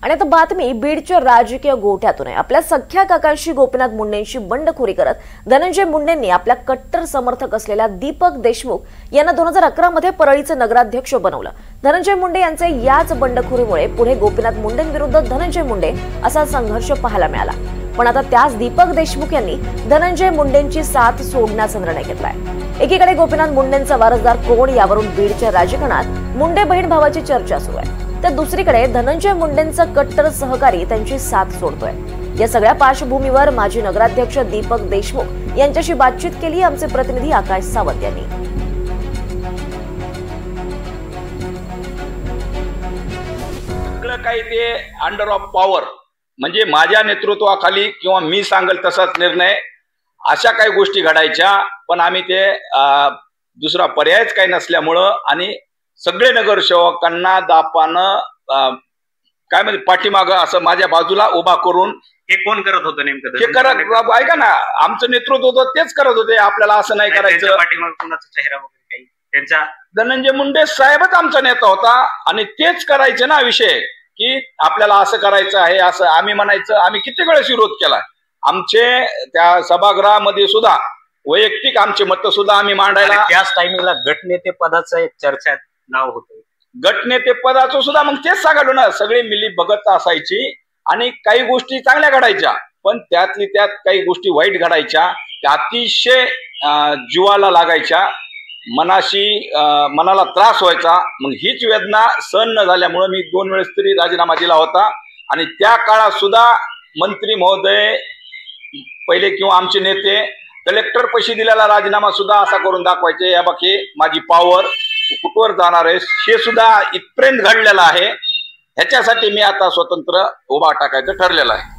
आणि आता बातमी बीडच्या राजकीय गोठ्यातून आहे। आपल्या सख्या काकांशी गोपीनाथ मुंडेंशी बंडखोरी करत धनंजय मुंडेंनी आपल्या कट्टर समर्थक असलेल्या दीपक देशमुख यांना 2011 मध्ये परळीचे नगराध्यक्ष बनवलं। धनंजय मुंडे यांचे याच बंडखोरीमुळे पुढे गोपीनाथ मुंडेंविरुद्ध धनंजय मुंडे असा संघर्ष पाहायला मिळाला। पण आता त्याच दीपक देशमुख यांनी धनंजय मुंडेंची साथ सोडण्याचा निर्णय घेतलाय। एकीकडे गोपीनाथ मुंडेंचा वारसदार कोण यावरून बीडच्या राजकारणात मुंडे बहीण भावाची चर्चा सुरू आहे, तर दुसरीकडे धनंजय मुंडेंचा कट्टर सहकारी त्यांची साथ सोडतोय। या सगळ्या पार्श्वभूमीवर माजी नगराध्यक्ष दीपक देशमुख यांच्याशी बातचीत केली आमचे प्रतिनिधी आकाश सावंत यांनी। सगळं काही ते अंडर ऑफ पॉवर, म्हणजे माझ्या नेतृत्वाखाली किंवा मी सांगेल तसाच निर्णय, अशा काही गोष्टी घडायच्या। पण आम्ही ते दुसरा पर्यायच काही नसल्यामुळं आणि सगळे नगरसेवकांना दापानं काय म्हणजे पाठीमागं असं माझ्या बाजूला उभा करून हे कोण करत होतं नेमकं? हे करत ऐका ना, आमचं नेतृत्व होतं तेच करत होते। आपल्याला असं नाही करायचं। पाठीमागं कोणाचा चेहरा वगैरे काही त्यांचा धनंजय मुंडे साहेबच आमचा नेता होता आणि तेच करायचे ना विषय, की आपल्याला असं करायचं आहे असं आम्ही म्हणायचं। आम्ही किती वेळेस विरोध केला। आमचे त्या सभागृहामध्ये सुद्धा वैयक्तिक आमचे मत सुद्धा आम्ही मांडायला, त्याच टायमिंगला गटनेते पदाचं एक चर्चेत नाव होतं। गटनेते पदाचं सुद्धा मग तेच सांगालो ना, सगळी मिली भगत असायची आणि काही गोष्टी चांगल्या घडायच्या, पण त्यातली त्यात काही गोष्टी वाईट घडायच्या, त्या अतिशय जीवाला लागायच्या, मनाला त्रास व्हायचा। मग हीच वेदना सहन न झाल्यामुळे मी 2 वेळेस तरी राजीनामा दिला होता। आणि त्या काळात सुद्धा मंत्री महोदय पहिले किंवा आमचे नेते कलेक्टर पैसे दिलेला राजीनामा सुद्धा असा करून दाखवायचे, या बाकी माझी पॉवर कुठवर जाणार आहे हे सुद्धा इथपर्यंत घडलेलं आहे। ह्याच्यासाठी मी आता स्वतंत्र उभा टाकायचं ठरलेलं आहे।